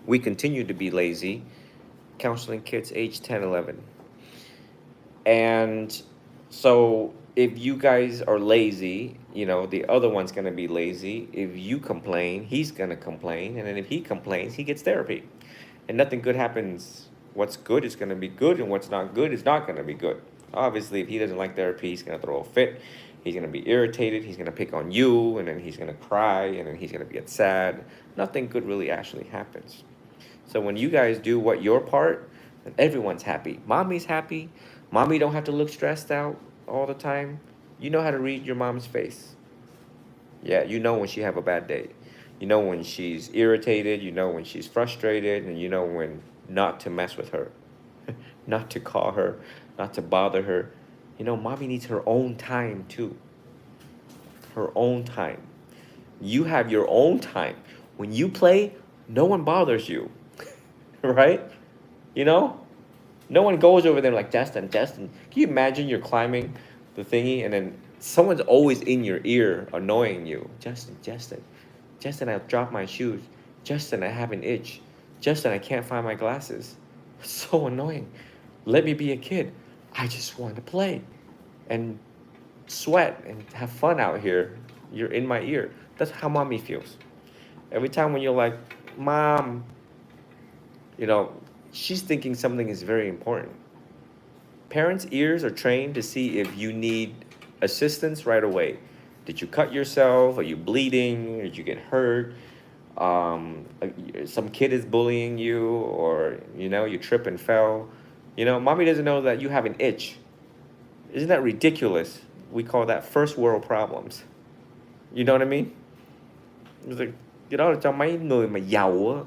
we continue to be lazy, counseling kids age 10, 11. And so if you guys are lazy, the other one's going to be lazy. If you complain, he's going to complain. And then if he complains, he gets therapy. And nothing good happens. What's good is going to be good, and what's not good is not going to be good. Obviously, if he doesn't like therapy, he's going to throw a fit. He's going to be irritated. He's going to pick on you, and then he's going to cry, and then he's going to get sad. Nothing good really actually happens. So when you guys do what your part, then everyone's happy. Mommy's happy. Mommy don't have to look stressed out all the time. You know how to read your mom's face. Yeah, you know when she have a bad day. You know when she's irritated. You know when she's frustrated, and you know when not to mess with her, not to call her, not to bother her. Mommy needs her own time too. Her own time. You have your own time. When you play, no one bothers you, right? No one goes over there like, Justin. Can you imagine you're climbing the thingy and then someone's always in your ear annoying you? Justin, I dropped my shoes. Justin, I have an itch. Justin, I can't find my glasses. So annoying. Let me be a kid. I just want to play and sweat and have fun out here. You're in my ear. That's how mommy feels. Every time when you're like, Mom, she's thinking something is very important. Parents' ears are trained to see if you need assistance right away. Did you cut yourself? Are you bleeding? Did you get hurt? Some kid is bullying you, or you trip and fell. Mommy doesn't know that you have an itch. Isn't that ridiculous? We call that first world problems. You know what I mean? It's like, cho mấy người mà giàu á,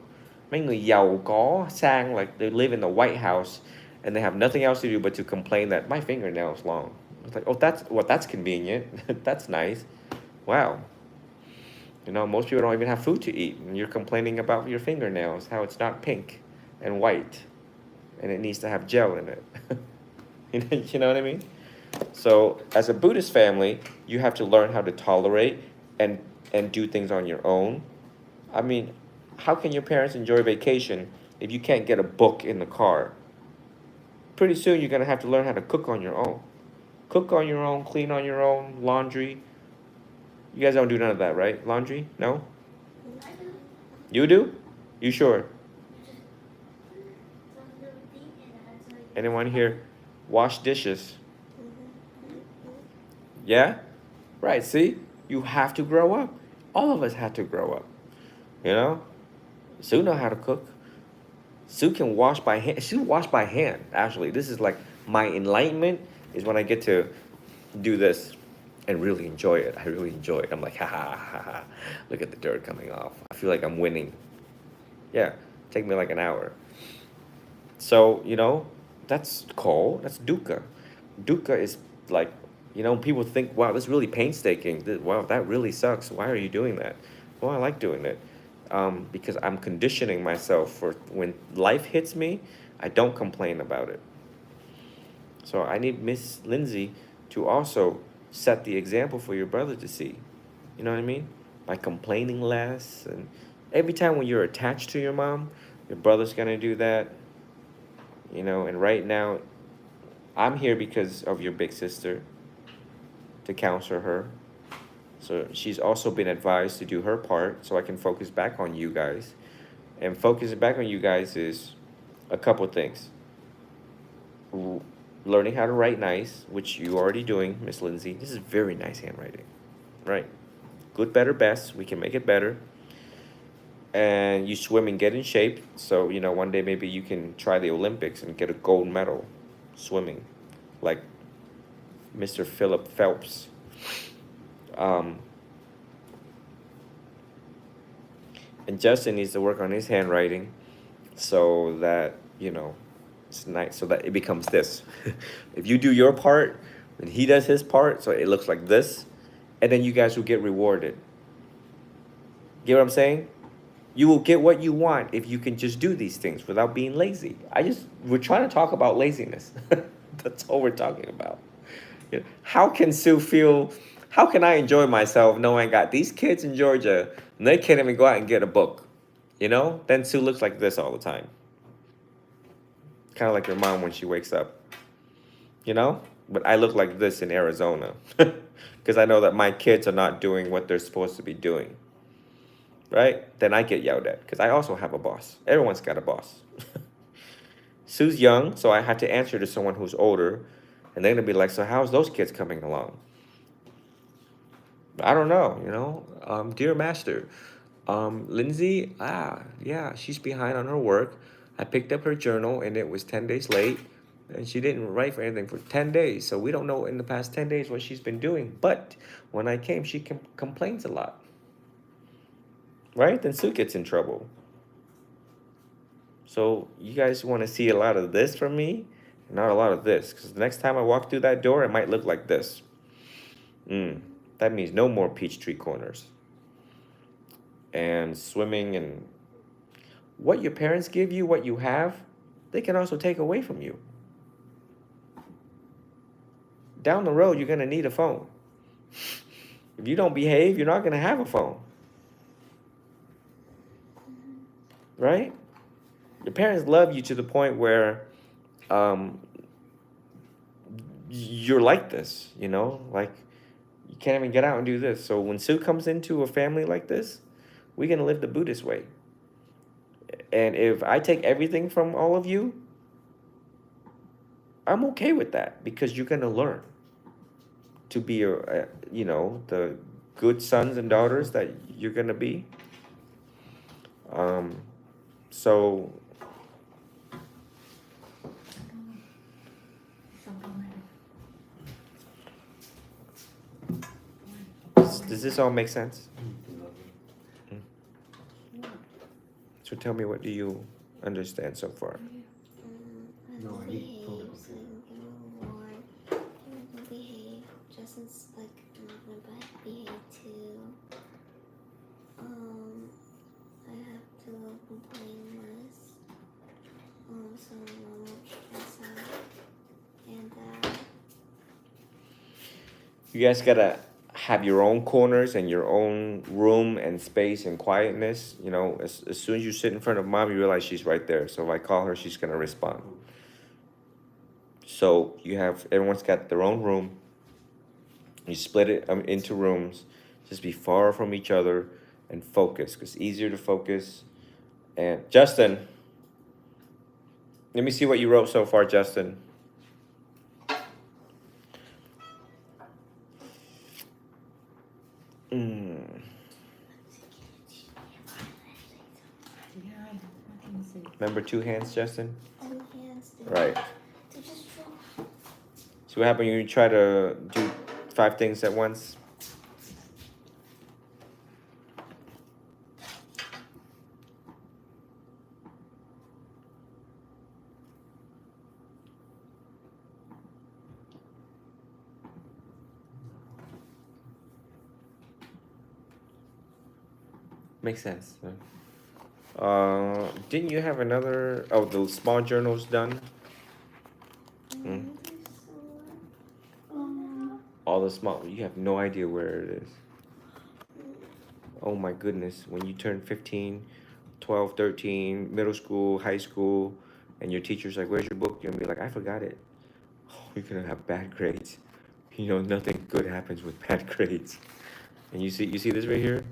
mấy người giàu có sang, like they live in the White House and they have nothing else to do but to complain that my fingernail is long. It's like, oh, that's convenient. That's nice. Wow. Most people don't even have food to eat, and you're complaining about your fingernails, how it's not pink and white, and it needs to have gel in it. You know what I mean? So as a Buddhist family, you have to learn how to tolerate and do things on your own. I mean, how can your parents enjoy vacation if you can't get a book in the car? Pretty soon you're going to have to learn how to cook on your own. Cook on your own, clean on your own, laundry. You guys don't do none of that, right? Laundry? No? I do. You do? You sure? Just Anyone here wash dishes? Yeah? Right, see? You have to grow up. All of us have to grow up. Sue know how to cook. Sue can wash by hand. Sue wash by hand, actually. This is like my enlightenment is when I get to do this and really enjoy it. I really enjoy it. I'm like, ha ha ha ha. Look at the dirt coming off. I feel like I'm winning. Yeah, take me like an hour. So, that's called, that's dukkha. Dukkha is like, people think, wow, this is really painstaking. Wow, that really sucks. Why are you doing that? Well, I like doing it. Because I'm conditioning myself for when life hits me, I don't complain about it. So I need Miss Lindsay to also set the example for your brother to see. You know what I mean? By complaining less. And every time when you're attached to your mom, your brother's going to do that. And right now, I'm here because of your big sister to counsel her. So she's also been advised to do her part so I can focus back on you guys. And focusing back on you guys is a couple things. Learning how to write nice, which you're already doing, Miss Lindsay. This is very nice handwriting, right? Good, better, best. We can make it better. And you swim and get in shape. So, one day maybe you can try the Olympics and get a gold medal swimming, like Mr. Philip Phelps. And Justin needs to work on his handwriting so that, it's nice, so that it becomes this. If you do your part, then he does his part, so it looks like this, and then you guys will get rewarded. Get what I'm saying? You will get what you want if you can just do these things without being lazy. We're trying to talk about laziness. That's all we're talking about. How can Sue feel, how can I enjoy myself knowing I got these kids in Georgia and they can't even go out and get a book? You know? Then Sue looks like this all the time. Kind of like your mom when she wakes up. You know? But I look like this in Arizona. Because I know that my kids are not doing what they're supposed to be doing. Right? Then I get yelled at. Because I also have a boss. Everyone's got a boss. Sue's young, so I had to answer to someone who's older. And they're going to be like, so how's those kids coming along? I don't know, you know. Dear Master, Lindsay, yeah, she's behind on her work. I picked up her journal and it was 10 days late. And she didn't write for anything for 10 days. So we don't know in the past 10 days what she's been doing. But when I came, she complains a lot. Right? Then Sue gets in trouble. So you guys want to see a lot of this from me? Not a lot of this. Because the next time I walk through that door, it might look like this. That means no more Peachtree Corners. And swimming and what your parents give you, what you have, they can also take away from you. Down the road, you're going to need a phone. If you don't behave, you're not going to have a phone. Right? Your parents love you to the point where you're like this, you know? Like, you can't even get out and do this. So when Sue comes into a family like this, we're going to live the Buddhist way. And if I take everything from all of you, I'm okay with that because you're going to learn to be, you know, the good sons and daughters that you're going to be. So does this all make sense? So tell me, what do you understand so far? No, I need behave, phone. so I'm gonna warn. I'm gonna behave. Justin's like, I'm not gonna behave too. I have to complain less. So I won't stress out. And You guys gotta have your own corners and your own room and space and quietness. You know, as soon as you sit in front of mom, you realize she's right there. So if I call her, she's gonna respond. So you have, everyone's got their own room. You split it into rooms. Just be far from each other and focus, because it's easier to focus. And Justin, let me see what you wrote so far, Justin. Remember 2 hands, Justin? 2 hands. Right. To just draw. So what happened when you try to do 5 things at once? Makes sense. Didn't you have another? Oh, the small journal's done. All the small. You have no idea where it is. Oh my goodness! When you turn 15, 12, 13, middle school, high school, and your teacher's like, "Where's your book?" You're gonna be like, "I forgot it." Oh, you're gonna have bad grades. You know, nothing good happens with bad grades. And you see this right here?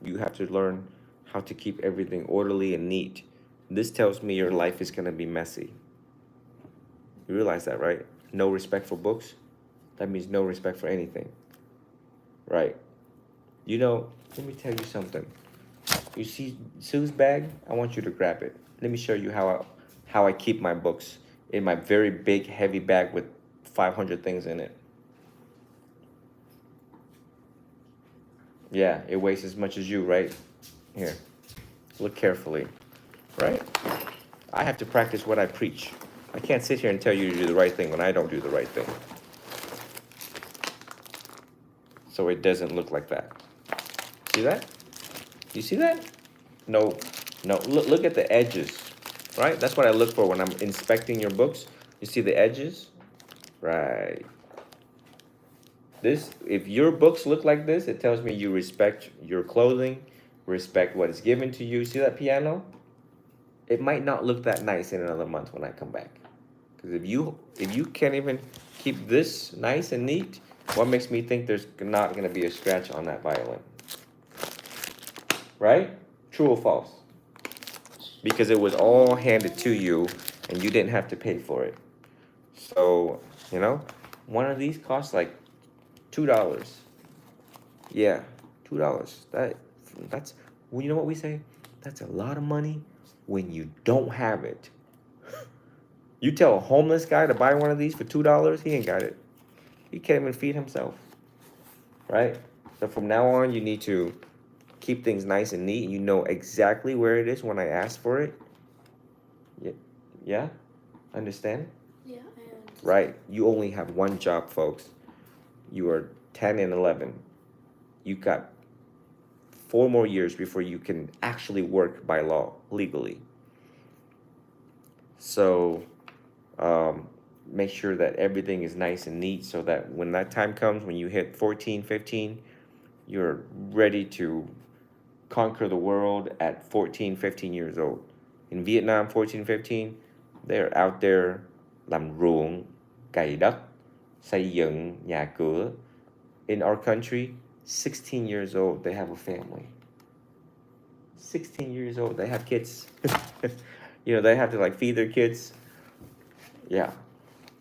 You have to learn how to keep everything orderly and neat. This tells me your life is gonna be messy. You realize that, right? No respect for books. That means no respect for anything. Right. You know, let me tell you something. You see Sue's bag? I want you to grab it. Let me show you how I keep my books in my very big, heavy bag with 500 things in it. Yeah, it weighs as much as you, right? Here, look carefully, right? I have to practice what I preach. I can't sit here and tell you to do the right thing when I don't do the right thing. So it doesn't look like that. See that? You see that? No. Look at the edges, right? That's what I look for when I'm inspecting your books. You see the edges? Right. This, if your books look like this, it tells me you respect your clothing, respect what is given to you. See that piano? It might not look that nice in another month when I come back. Because if you can't even keep this nice and neat, what makes me think there's not going to be a scratch on that violin? Right? True or false? Because it was all handed to you and you didn't have to pay for it. So, you know, one of these costs like $2. Yeah, $2. That's, well, you know what we say? That's a lot of money when you don't have it. You tell a homeless guy to buy one of these for $2, he ain't got it. He can't even feed himself, right? So from now on, you need to keep things nice and neat. You know exactly where it is when I ask for it. Yeah? Understand? Yeah, I understand. Right. You only have one job, folks. You are 10 and 11. You got 4 more years before you can actually work by law, legally. So make sure that everything is nice and neat so that when that time comes, when you hit 14, 15, you're ready to conquer the world at 14, 15 years old. In Vietnam, 14, 15, they're out there làm ruộng, cày đất, xây dựng nhà cửa. In our country, 16 years old, they have a family. 16 years old, they have kids. You know, they have to like feed their kids. Yeah.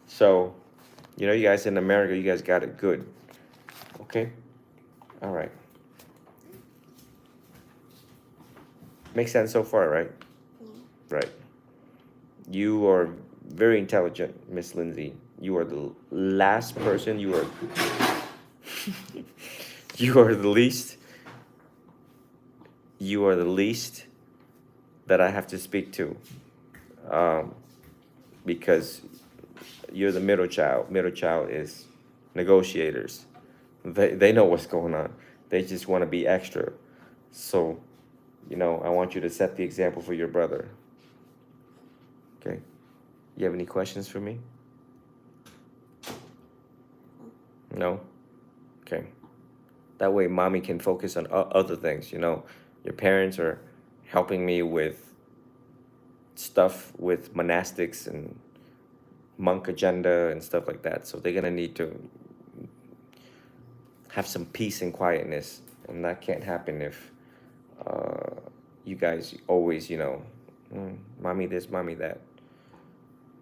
So, you know, you guys in America, you guys got it good. Okay? All right. Makes sense so far, right? Right. You are very intelligent, Miss Lindsay. You are the last person, you are the least that I have to speak to, because you're the middle child. Middle child is negotiators. They know what's going on. They just want to be extra. So, you know, I want you to set the example for your brother. Okay? You have any questions for me? No? Okay. That way mommy can focus on other things, you know. Your parents are helping me with stuff with monastics and monk agenda and stuff like that. So they're going to need to have some peace and quietness. And that can't happen if you guys always, you know, mommy this, mommy that.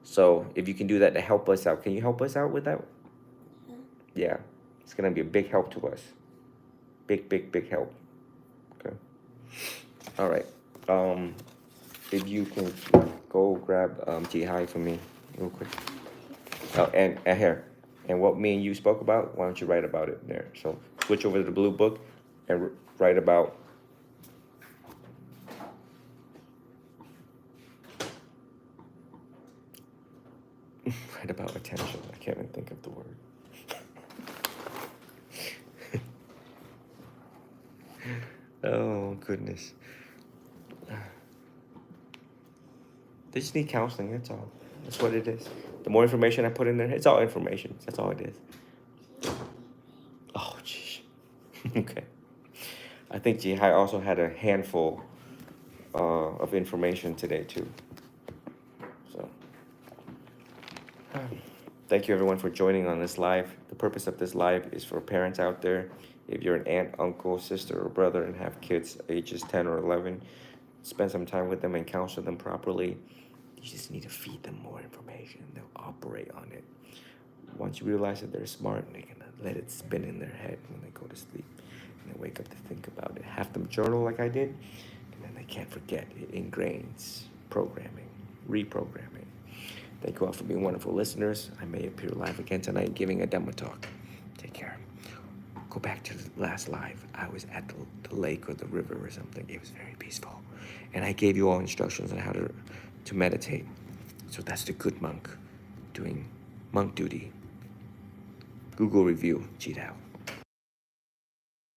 So if you can do that to help us out, can you help us out with that? Yeah. It's going to be a big help to us. Big, big, big help. Okay. All right. If you can go grab Ji Hai for me real quick. Oh, and here. And what me and you spoke about, why don't you write about it there? So switch over to the blue book and write about write about attention. I can't even think of the word. Oh, goodness. They just need counseling, that's all. That's what it is. The more information I put in there, it's all information. That's all it is. Oh, jeez. Okay. I think Ji Hai also had a handful of information today, too. So, thank you, everyone, for joining on this live. The purpose of this live is for parents out there. If you're an aunt, uncle, sister, or brother and have kids ages 10 or 11, spend some time with them and counsel them properly. You just need to feed them more information. They'll operate on it. Once you realize that they're smart, they're going to let it spin in their head when they go to sleep. And they wake up to think about it. Have them journal like I did, and then they can't forget. It ingrains programming, reprogramming. Thank you all for being wonderful listeners. I may appear live again tonight giving a demo talk. Take care. Go back to the last live. I was at the lake or the river or something. It was very peaceful. And I gave you all instructions on how to meditate. So that's the good monk doing monk duty. Google review, Ji Dao.